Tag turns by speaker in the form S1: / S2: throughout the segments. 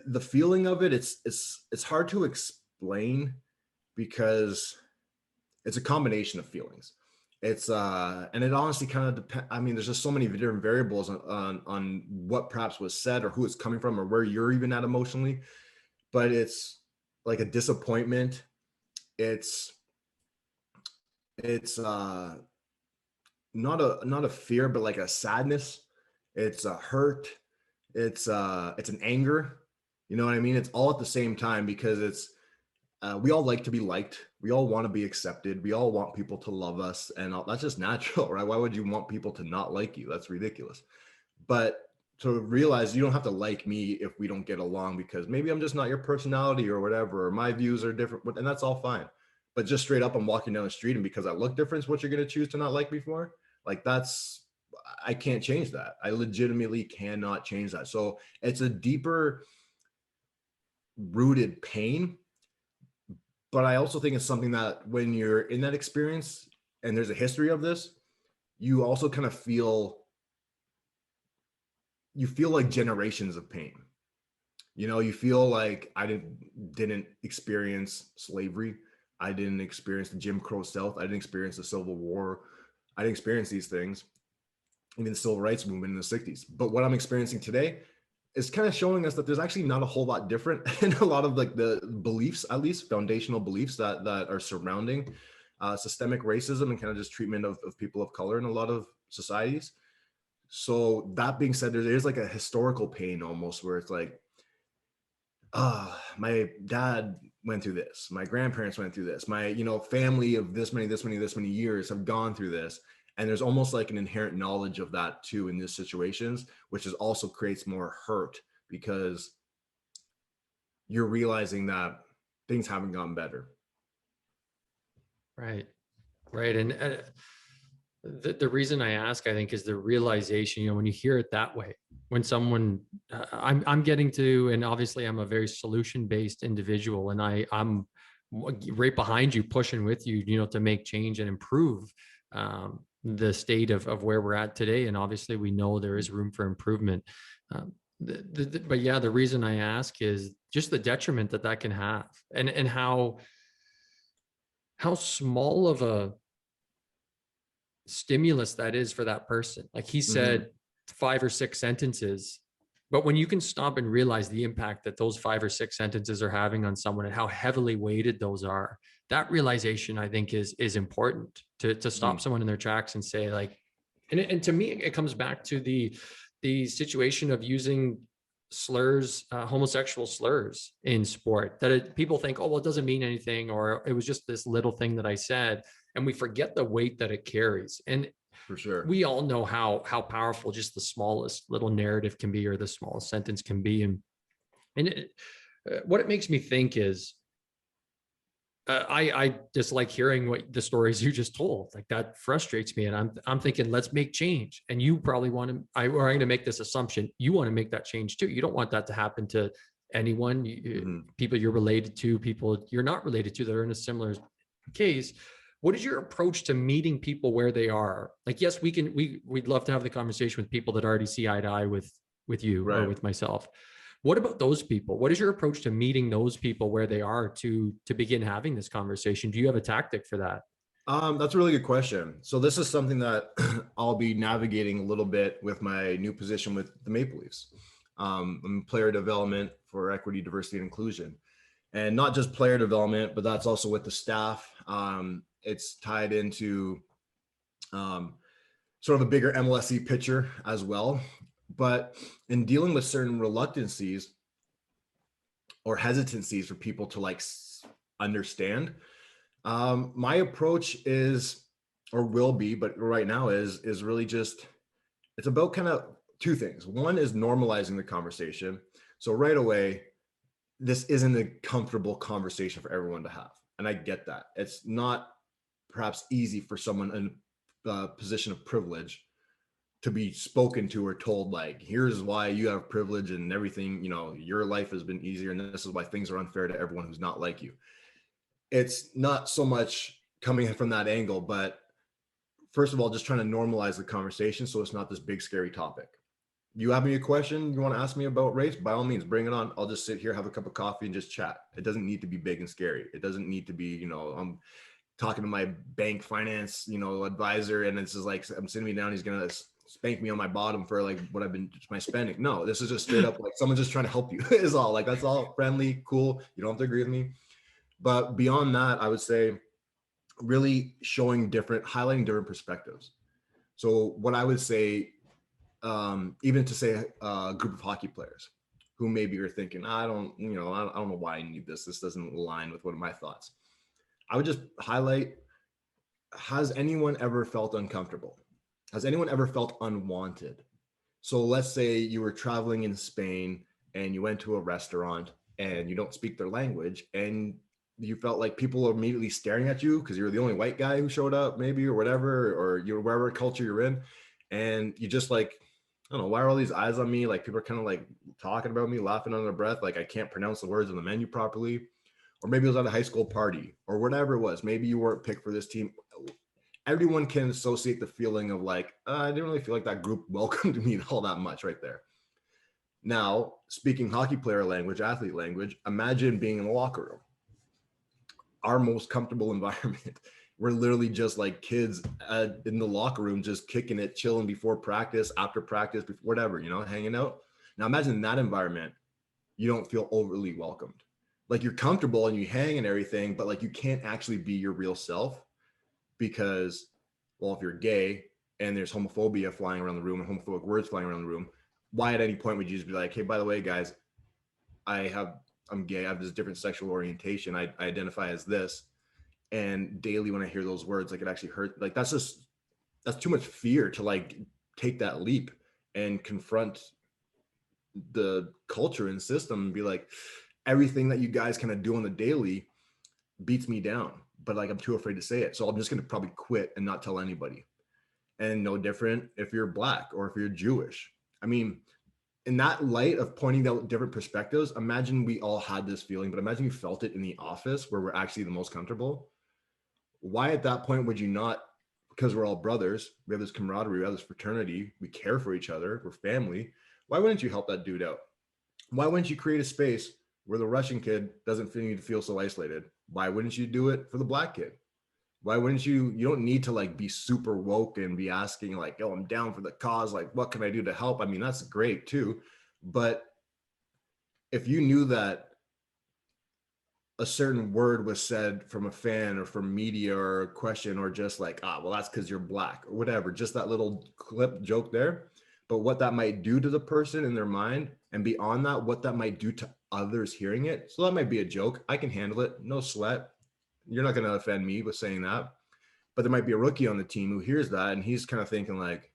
S1: the feeling of it, it's hard to explain because it's a combination of feelings. It's and it honestly kind of depends. I mean, there's just so many different variables on what perhaps was said or who it's coming from or where you're even at emotionally. But it's like a disappointment. It's it's not a fear, but like a sadness. It's a hurt. It's an anger. You know what I mean? It's all at the same time because it's we all like to be liked. We all want to be accepted. We all want people to love us, and that's just natural, right? Why would you want people to not like you? That's ridiculous. But to realize you don't have to like me if we don't get along because maybe I'm just not your personality or whatever, or my views are different, and that's all fine. But just straight up, I'm walking down the street, and because I look different, what you're going to choose to not like me for? Like that's I can't change that. I legitimately cannot change that. So it's a deeper rooted pain, but I also think it's something that when you're in that experience and there's a history of this, you also kind of feel like generations of pain. You know, you feel like I didn't experience slavery. I didn't experience the Jim Crow South. I didn't experience the Civil War. I didn't experience these things, even the civil rights movement in the 60s. But what I'm experiencing today is kind of showing us that there's actually not a whole lot different in a lot of like the beliefs, at least foundational beliefs that are surrounding systemic racism and kind of just treatment of people of color in a lot of societies. So that being said, there's like a historical pain almost where it's like, my dad went through this, my grandparents went through this, my family of this many years have gone through this, and there's almost like an inherent knowledge of that too in these situations, which is also creates more hurt because you're realizing that things haven't gotten better.
S2: Right. Right. And the reason I ask, I think, is the realization, when you hear it that way, when someone I'm getting to, and obviously I'm a very solution-based individual, and I'm right behind you, pushing with you, to make change and improve the state of where we're at today. And obviously we know there is room for improvement. But yeah, the reason I ask is just the detriment that can have, and how small of a stimulus that is for that person. Like he said, 5 or 6 sentences, but when you can stop and realize the impact that those 5 or 6 sentences are having on someone and how heavily weighted those are, that realization, I think, is important to stop someone in their tracks and say, like, and to me, it comes back to the situation of using slurs, homosexual slurs in sport, that people think, oh, well, it doesn't mean anything, or it was just this little thing that I said. And we forget the weight that it carries. And
S1: For sure.
S2: we all know how powerful just the smallest little narrative can be, or the smallest sentence can be. And what it makes me think is, I just like hearing what the stories you just told. Like, that frustrates me, and I'm thinking, let's make change. And you probably want to. I'm going to make this assumption. You want to make that change too. You don't want that to happen to anyone. People you're related to, people you're not related to, that are in a similar case. What is your approach to meeting people where they are? Like, yes, we'd love to have the conversation with people that already see eye to eye with you, right, or with myself. What about those people? What is your approach to meeting those people where they are to begin having this conversation? Do you have a tactic for that?
S1: That's a really good question. So this is something that I'll be navigating a little bit with my new position with the Maple Leafs. I'm player development for equity, diversity, and inclusion, and not just player development, but that's also with the staff. It's tied into sort of a bigger MLSE picture as well. But in dealing with certain reluctancies or hesitancies for people to like understand, my approach is, or will be, but right now is really just, it's about kind of 2 things. One is normalizing the conversation. So right away, this isn't a comfortable conversation for everyone to have. And I get that. It's not perhaps easy for someone in a position of privilege to be spoken to or told, like, here's why you have privilege and everything, your life has been easier, and this is why things are unfair to everyone who's not like you. It's not so much coming from that angle, but first of all, just trying to normalize the conversation so it's not this big scary topic. You have me a question you want to ask me about race, by all means, bring it on. I'll just sit here, have a cup of coffee, and just chat. It doesn't need to be big and scary. It doesn't need to be, I'm talking to my bank finance, advisor, and it's just like I'm sitting me down. He's gonna spank me on my bottom for like what I've been my spending. No, this is just straight up like someone's just trying to help you. Is all. Like that's all friendly, cool. You don't have to agree with me. But beyond that, I would say really highlighting different perspectives. So what I would say, even to say a group of hockey players who maybe are thinking, I don't know why I need this. This doesn't align with one of my thoughts. I would just highlight, has anyone ever felt uncomfortable? Has anyone ever felt unwanted? So let's say you were traveling in Spain and you went to a restaurant and you don't speak their language and you felt like people are immediately staring at you because you're the only white guy who showed up, maybe, or whatever, or you're wherever culture you're in. And you just like, I don't know, why are all these eyes on me? Like people are kind of like talking about me, laughing under their breath. Like I can't pronounce the words on the menu properly. Or maybe it was at a high school party or whatever it was. Maybe you weren't picked for this team. Everyone can associate the feeling of like, I didn't really feel like that group welcomed me all that much right there. Now, speaking hockey player language, athlete language, imagine being in the locker room. Our most comfortable environment. We're literally just like kids in the locker room, just kicking it, chilling before practice, after practice, before, whatever, hanging out. Now imagine in that environment, you don't feel overly welcomed. Like you're comfortable and you hang and everything, but like you can't actually be your real self because, well, if you're gay and there's homophobia flying around the room and homophobic words flying around the room, why at any point would you just be like, hey, by the way, guys, I'm gay, I have this different sexual orientation, I identify as this. And daily when I hear those words, like it actually hurt. Like that's too much fear to like take that leap and confront the culture and system and be like, everything that you guys kind of do on the daily beats me down, but like I'm too afraid to say it. So I'm just going to probably quit and not tell anybody. And no different if you're Black or if you're Jewish. I mean, in that light of pointing out different perspectives, imagine we all had this feeling, but imagine you felt it in the office where we're actually the most comfortable. Why at that point would you not, because we're all brothers, we have this camaraderie, we have this fraternity, we care for each other, we're family. Why wouldn't you help that dude out? Why wouldn't you create a space where the Russian kid doesn't need to feel so isolated? Why wouldn't you do it for the Black kid? Why wouldn't you don't need to like be super woke and be asking like, oh, I'm down for the cause. Like, what can I do to help? I mean, that's great too. But if you knew that a certain word was said from a fan or from media or a question or just like, well, that's because you're Black or whatever, just that little clip joke there. But what that might do to the person in their mind, and beyond that, what that might do to others hearing it. So that might be a joke. I can handle it. No sweat. You're not going to offend me with saying that. But there might be a rookie on the team who hears that and he's kind of thinking like,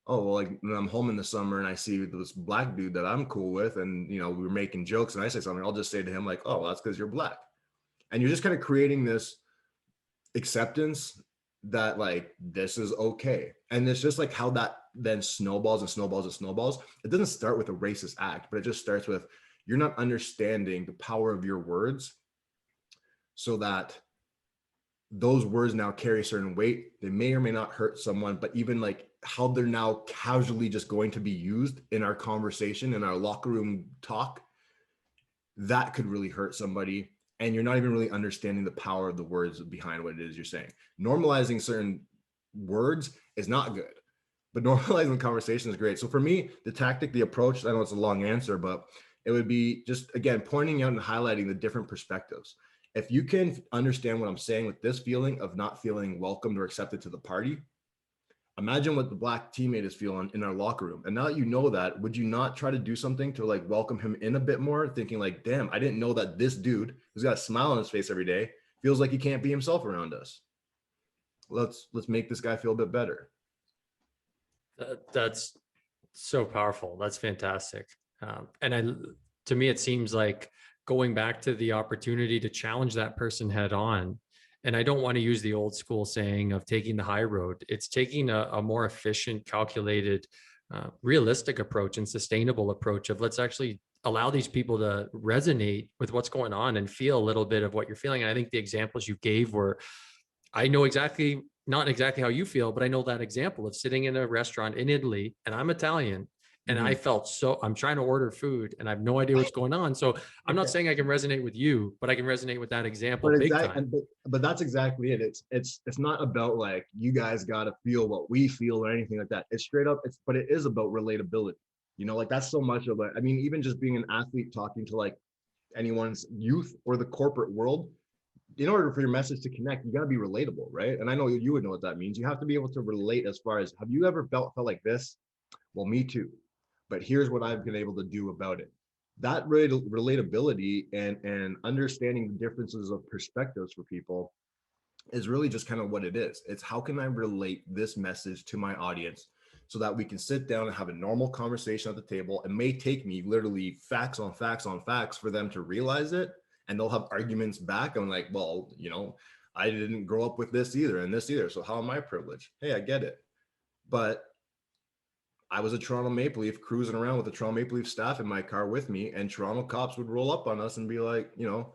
S1: oh, well, like when I'm home in the summer and I see this Black dude that I'm cool with and, we're making jokes and I say something, I'll just say to him like, oh, well, that's because you're Black. And you're just kind of creating this acceptance that like, this is okay. And it's just like how that then snowballs and snowballs and snowballs. It doesn't start with a racist act, but it just starts with, you're not understanding the power of your words so that those words now carry a certain weight. They may or may not hurt someone, but even like how they're now casually just going to be used in our conversation, in our locker room talk, that could really hurt somebody. And you're not even really understanding the power of the words behind what it is you're saying. Normalizing certain words is not good, but normalizing conversation is great. So for me, the tactic, the approach, I know it's a long answer, but it would be just, again, pointing out and highlighting the different perspectives. If you can understand what I'm saying with this feeling of not feeling welcomed or accepted to the party, imagine what the Black teammate is feeling in our locker room. And now that you know that, would you not try to do something to like welcome him in a bit more, thinking like, damn, I didn't know that this dude who's got a smile on his face every day feels like he can't be himself around us. Let's make this guy feel a bit better.
S2: That's so powerful. That's fantastic. To me, it seems like going back to the opportunity to challenge that person head on. And I don't want to use the old school saying of taking the high road. It's taking a more efficient, calculated, realistic approach and sustainable approach of let's actually allow these people to resonate with what's going on and feel a little bit of what you're feeling. And I think the examples you gave were, I know not exactly how you feel, but I know that example of sitting in a restaurant in Italy and I'm Italian And I felt I'm trying to order food and I have no idea what's going on. So I'm not
S1: Okay.
S2: saying I can resonate with you, but I can resonate with that example
S1: But
S2: big
S1: exactly,
S2: time.
S1: but that's exactly it. It's not about like you guys got to feel what we feel or anything like that. It's straight up. But it is about relatability. You know, like that's so much of it. I mean, even just being an athlete, talking to like anyone's youth or the corporate world, in order for your message to connect, you got to be relatable, right? And I know you would know what that means. You have to be able to relate. As far as, have you ever felt like this? Well, me too. But here's what I've been able to do about it. That relatability and understanding the differences of perspectives for people is really just kind of what it is. It's how can I relate this message to my audience so that we can sit down and have a normal conversation at the table. It may take me literally facts on facts on facts for them to realize it. And they'll have arguments back. I'm like, well, you know, I didn't grow up with this either and this either. So how am I privileged? Hey, I get it. But I was a Toronto Maple Leaf cruising around with the Toronto Maple Leaf staff in my car with me, and Toronto cops would roll up on us and be like, you know,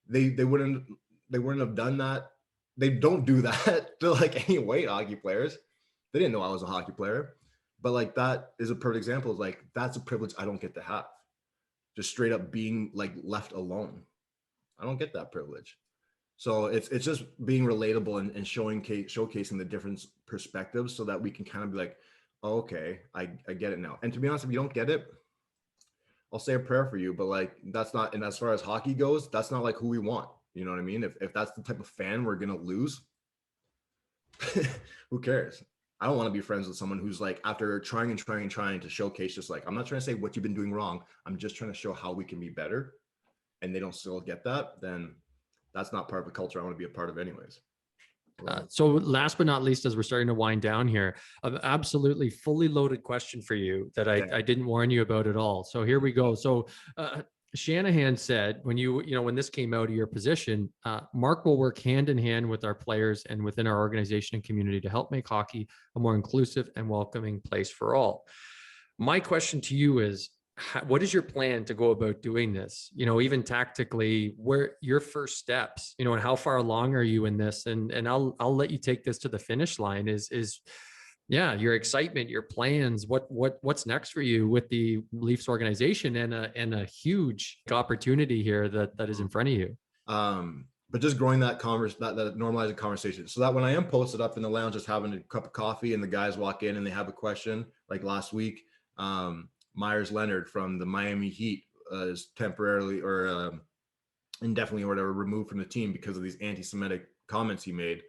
S1: they wouldn't have done that. They don't do that to like any white hockey players. They didn't know I was a hockey player, but like that is a perfect example of like that's a privilege I don't get to have. Just straight up being like left alone. I don't get that privilege. So it's just being relatable and showcasing the different perspectives so that we can kind of be like, oh, okay, I get it now. And to be honest, if you don't get it, I'll say a prayer for you. But like that's not, and as far as hockey goes, that's not like who we want. You know what I mean? If that's the type of fan we're gonna lose, who cares? I don't want to be friends with someone who's like, after trying and trying and trying to showcase, just like, I'm not trying to say what you've been doing wrong. I'm just trying to show how we can be better. And they don't still get that, then that's not part of the culture I want to be a part of anyways.
S2: So last but not least, as we're starting to wind down here, an absolutely fully loaded question for you that I didn't warn you about at all. So here we go. So Shanahan said, when when this came out of your position, Mark will work hand in hand with our players and within our organization and community to help make hockey a more inclusive and welcoming place for all. My question to you is, what is your plan to go about doing this? Even tactically, where your first steps, and how far along are you in this? And I'll let you take this to the finish line yeah, your excitement, your plans, what's next for you with the Leafs organization and a huge opportunity here that is in front of you.
S1: But just growing that that normalizing conversation so that when I am posted up in the lounge, just having a cup of coffee and the guys walk in and they have a question, like last week, Myers Leonard from the Miami Heat is temporarily or indefinitely or whatever removed from the team because of these anti-Semitic comments he made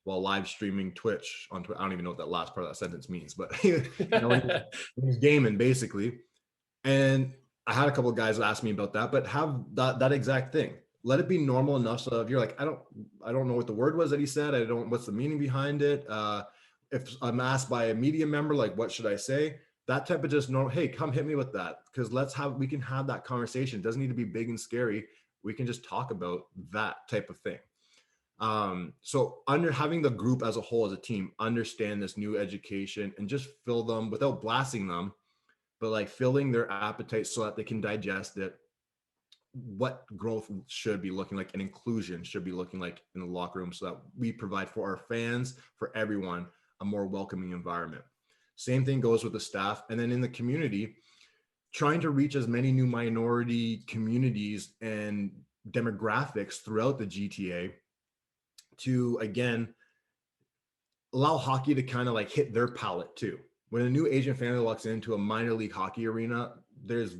S1: while live streaming Twitch on Twitch. I don't even know what that last part of that sentence means, but when he's gaming basically. And I had a couple of guys ask me about that, but have that exact thing. Let it be normal enough so if you're like, I don't know what the word was that he said. I don't what's the meaning behind it. If I'm asked by a media member, like, what should I say? That type of just normal, hey, come hit me with that. Because we can have that conversation. It doesn't need to be big and scary. We can just talk about that type of thing. So having the group as a whole, as a team, understand this new education and just fill them without blasting them, but like filling their appetite so that they can digest it, what growth should be looking like and inclusion should be looking like in the locker room so that we provide for our fans, for everyone, a more welcoming environment. Same thing goes with the staff. And then in the community, trying to reach as many new minority communities and demographics throughout the GTA to, again, allow hockey to kind of like hit their palate too. When a new Asian family walks into a minor league hockey arena, there's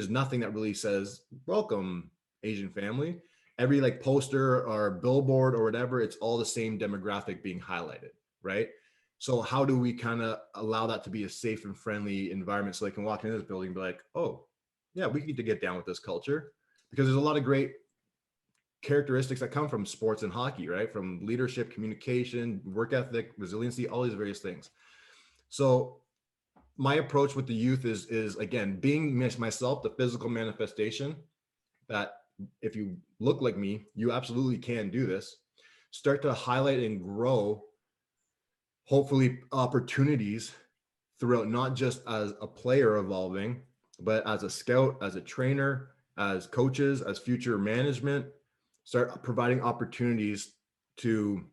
S1: nothing that really says welcome Asian family. Every like poster or billboard or whatever, it's all the same demographic being highlighted, right? So how do we kind of allow that to be a safe and friendly environment so they can walk into this building and be like, oh yeah, we need to get down with this culture? Because there's a lot of great characteristics that come from sports and hockey, right? From leadership, communication, work ethic, resiliency, all these various things. So my approach with the youth is again, being myself, the physical manifestation that if you look like me, you absolutely can do this. Start to highlight and grow, hopefully, opportunities throughout, not just as a player evolving, but as a scout, as a trainer, as coaches, as future management. Start providing opportunities to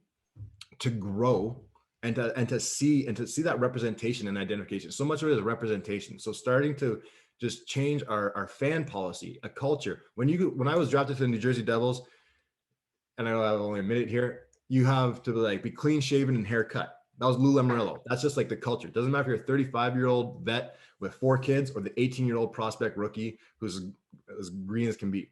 S1: grow and to see that representation and identification. So much of it is representation. So starting to just change our fan policy, a culture. When I was drafted to the New Jersey Devils, and I know I've only admitted here, you have to like be clean shaven and haircut. That was Lou Lamoriello. That's just like the culture. It doesn't matter if you're a 35-year-old vet with 4 kids or the 18-year-old prospect rookie who's as green as can be.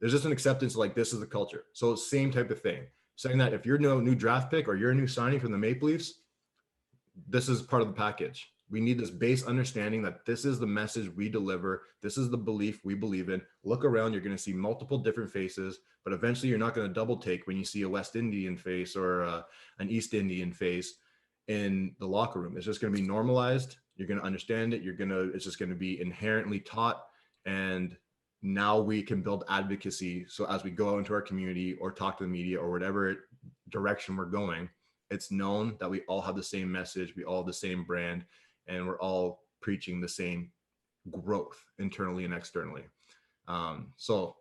S1: There's just an acceptance like this is the culture. So same type of thing. Saying that if you're no new draft pick or you're a new signing from the Maple Leafs, this is part of the package. We need this base understanding that this is the message we deliver. This is the belief we believe in. Look around, you're going to see multiple different faces, but eventually you're not going to double take when you see a West Indian face or an East Indian face in the locker room. It's just going to be normalized. You're going to understand it. It's just going to be inherently taught. And now we can build advocacy. So as we go out into our community or talk to the media or whatever direction we're going, it's known that we all have the same message, we all have the same brand, and we're all preaching the same growth internally and externally. So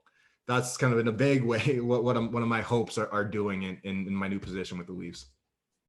S1: that's kind of in a vague way what one of my hopes are doing in my new position with the Leafs.